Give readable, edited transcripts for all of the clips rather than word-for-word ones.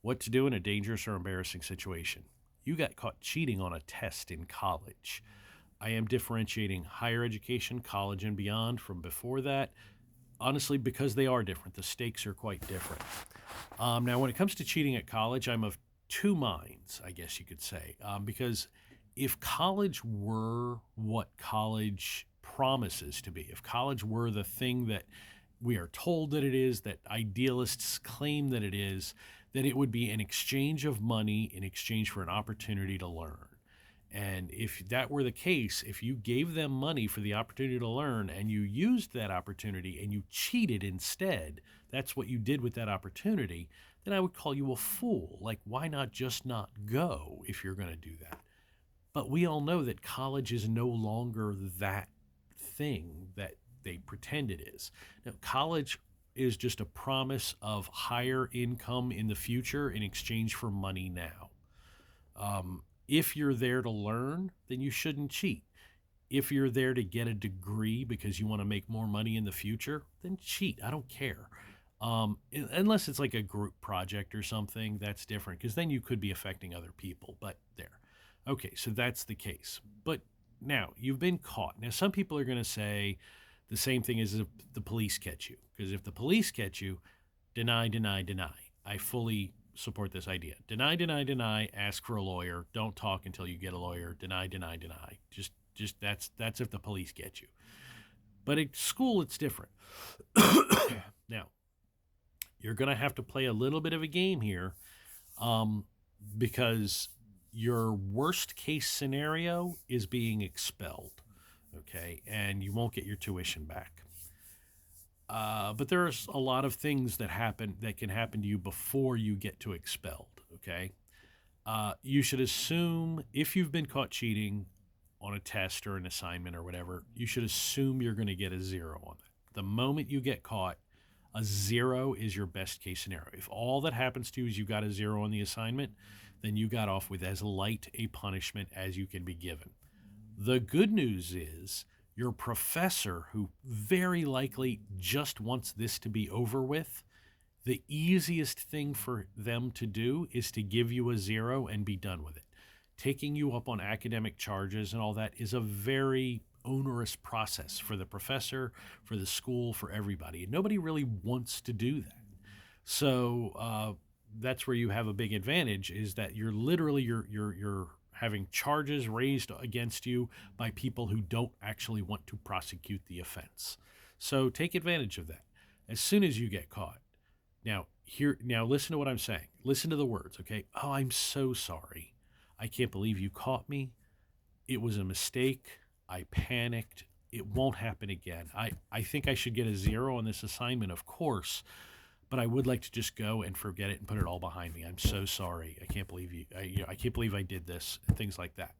What to do in a dangerous or embarrassing situation. You got caught cheating on a test in college. I am differentiating higher education, college, and beyond from before that, honestly, because they are different. The stakes are quite different. Now, when it comes to cheating at college, I'm of two minds, I guess you could say, because if college were what college promises to be, if college were the thing that we are told that it is, that idealists claim that it is, then it would be an exchange of money in exchange for an opportunity to learn. And if that were the case, if you gave them money for the opportunity to learn and you used that opportunity and you cheated instead, that's what you did with that opportunity, then I would call you a fool. Like, why not just not go if you're going to do that? But we all know that college is no longer that thing that they pretend it is. Now, college is just a promise of higher income in the future in exchange for money now. If you're there to learn, then you shouldn't cheat. If you're there to get a degree because you want to make more money in the future, then cheat. I don't care. Unless it's like a group project or something, that's different because then you could be affecting other people. But there. Okay, so that's the case. But now you've been caught. Now, some people are going to say the same thing as if the police catch you. Because if the police catch you, deny, deny, deny. I fully support this idea. Deny, deny, deny. Ask for a lawyer. Don't talk until you get a lawyer. Deny, deny, deny. Just that's if the police get you. But at school, it's different. Now, you're going to have to play a little bit of a game here, because your worst case scenario is being expelled, okay, and you won't get your tuition back. But there's a lot of things that can happen to you before you get to expelled. Okay, you should assume if you've been caught cheating on a test or an assignment or whatever, you should assume you're going to get a zero on that. The moment you get caught, a zero is your best case scenario. If all that happens to you is you got a zero on the assignment, then you got off with as light a punishment as you can be given. The good news is your professor, who very likely just wants this to be over with, the easiest thing for them to do is to give you a zero and be done with it. Taking you up on academic charges and all that is a very onerous process for the professor, for the school, for everybody. And nobody really wants to do that. So that's where you have a big advantage, is that you're literally you're having charges raised against you by people who don't actually want to prosecute the offense. So take advantage of that as soon as you get caught. Now listen to what I'm saying. Listen to the words, okay? Oh, I'm so sorry. I can't believe you caught me. It was a mistake. I panicked. It won't happen again. I think I should get a zero on this assignment, of course, but I would like to just go and forget it and put it all behind me. I'm so sorry. I can't believe I can't believe I did this, and things like that.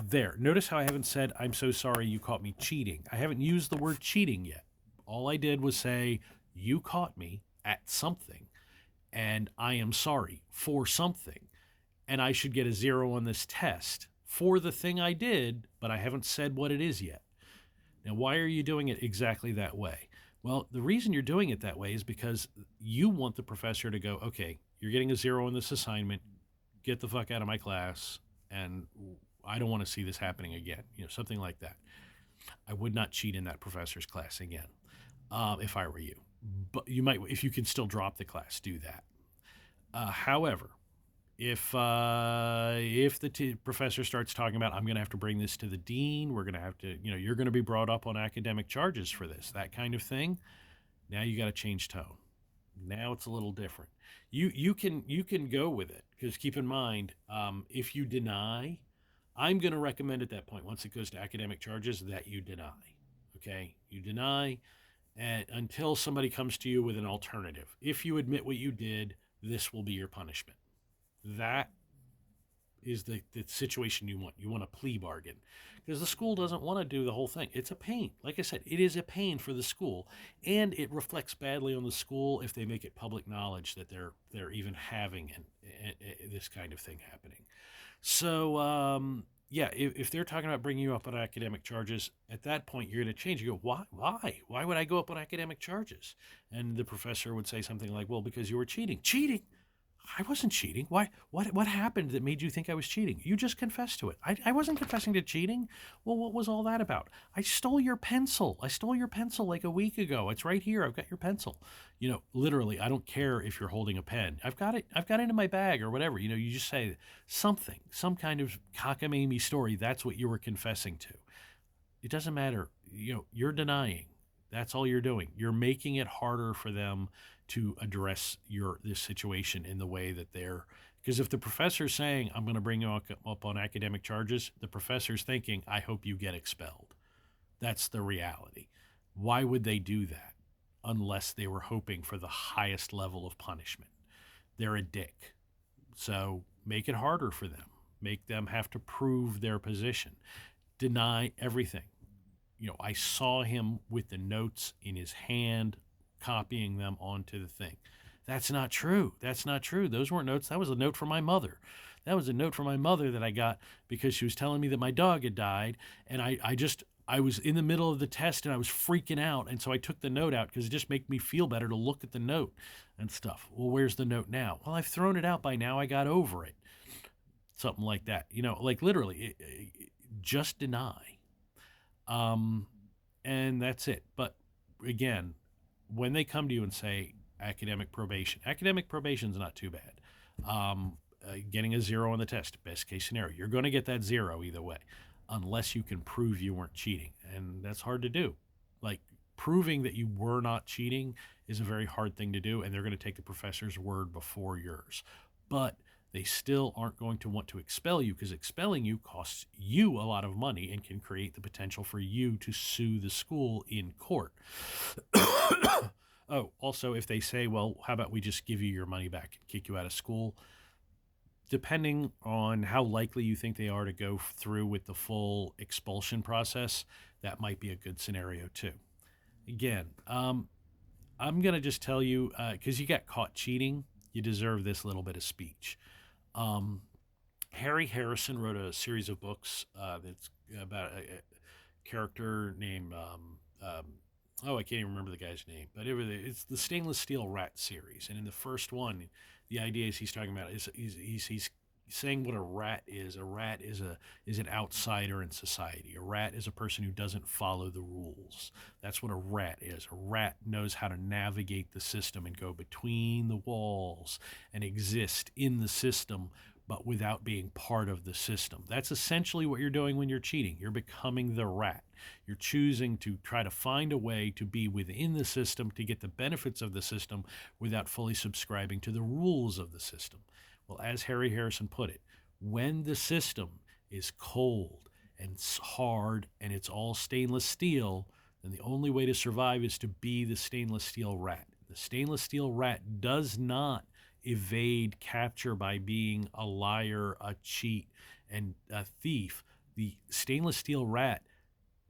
There. Notice how I haven't said, I'm so sorry you caught me cheating. I haven't used the word cheating yet. All I did was say, you caught me at something, and I am sorry for something. And I should get a zero on this test for the thing I did, but I haven't said what it is yet. Now, why are you doing it exactly that way? Well, the reason you're doing it that way is because you want the professor to go, okay, you're getting a zero on this assignment. Get the fuck out of my class, and I don't want to see this happening again. Something like that. I would not cheat in that professor's class again, if I were you. But you might, if you can still drop the class, do that. However, if the professor starts talking about, I'm going to have to bring this to the dean, we're going to have to, you're going to be brought up on academic charges for this, that kind of thing. Now you got to change tone. Now it's a little different. You can go with it, because keep in mind, if you deny, I'm going to recommend at that point, once it goes to academic charges, that you deny. Okay, you deny, and until somebody comes to you with an alternative. If you admit what you did, this will be your punishment. That is the situation you want. You want a plea bargain, because the school doesn't want to do the whole thing. It's a pain. Like I said, it is a pain for the school, and it reflects badly on the school if they make it public knowledge that they're even having this kind of thing happening. So Yeah, if they're talking about bringing you up on academic charges, at that point you're going to change. You go, why? Why would I go up on academic charges? And the professor would say something like, well, because you were cheating. Cheating? I wasn't cheating. Why? What happened that made you think I was cheating? You just confessed to it. I wasn't confessing to cheating. Well, what was all that about? I stole your pencil. I stole your pencil like a week ago. It's right here. I've got your pencil. Literally, I don't care if you're holding a pen. I've got it. I've got it in my bag or whatever. You just say something, some kind of cockamamie story. That's what you were confessing to. It doesn't matter. You're denying. That's all you're doing. You're making it harder for them to address this situation in the way that they're. Because if the professor's saying, I'm going to bring you up on academic charges, the professor's thinking, I hope you get expelled. That's the reality. Why would they do that unless they were hoping for the highest level of punishment? They're a dick. So make it harder for them. Make them have to prove their position. Deny everything. I saw him with the notes in his hand, copying them onto the thing. That's not true. That's not true. Those weren't notes. That was a note from my mother. That was a note from my mother that I got because she was telling me that my dog had died. And I was in the middle of the test and I was freaking out. And so I took the note out because it just made me feel better to look at the note and stuff. Well, where's the note now? Well, I've thrown it out by now. I got over it. Something like that. Like literally, just deny. And that's it. But again, when they come to you and say academic probation is not too bad. Getting a 0 on the test, best case scenario. You're going to get that 0 either way, unless you can prove you weren't cheating. And that's hard to do. Like, proving that you were not cheating is a very hard thing to do, and they're going to take the professor's word before yours. But they still aren't going to want to expel you because expelling you costs you a lot of money and can create the potential for you to sue the school in court. Oh, also, if they say, well, how about we just give you your money back and kick you out of school? Depending on how likely you think they are to go through with the full expulsion process, that might be a good scenario too. Again, I'm going to just tell you, because you got caught cheating, you deserve this little bit of speech. Harry Harrison wrote a series of books that's about a character named, I can't even remember the guy's name, but it's the Stainless Steel Rat series. And in the first one, the idea is he's talking about he's saying what a rat is. A rat is an outsider in society. A rat is a person who doesn't follow the rules. That's what a rat is. A rat knows how to navigate the system and go between the walls and exist in the system, but without being part of the system. That's essentially what you're doing when you're cheating. You're becoming the rat. You're choosing to try to find a way to be within the system to get the benefits of the system without fully subscribing to the rules of the system. Well, as Harry Harrison put it, when the system is cold and hard and it's all stainless steel, then the only way to survive is to be the stainless steel rat. The stainless steel rat does not evade capture by being a liar, a cheat, and a thief. The stainless steel rat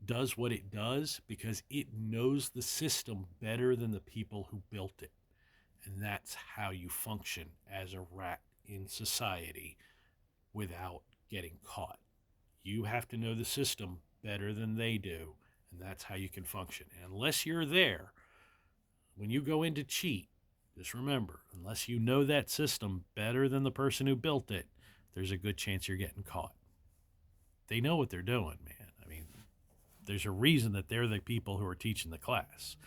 does what it does because it knows the system better than the people who built it. And that's how you function as a rat in society without getting caught. You have to know the system better than they do, and that's how you can function. And unless you're there, when you go in to cheat, just remember, unless you know that system better than the person who built it, there's a good chance you're getting caught. They know what they're doing, man. I mean, there's a reason that they're the people who are teaching the class.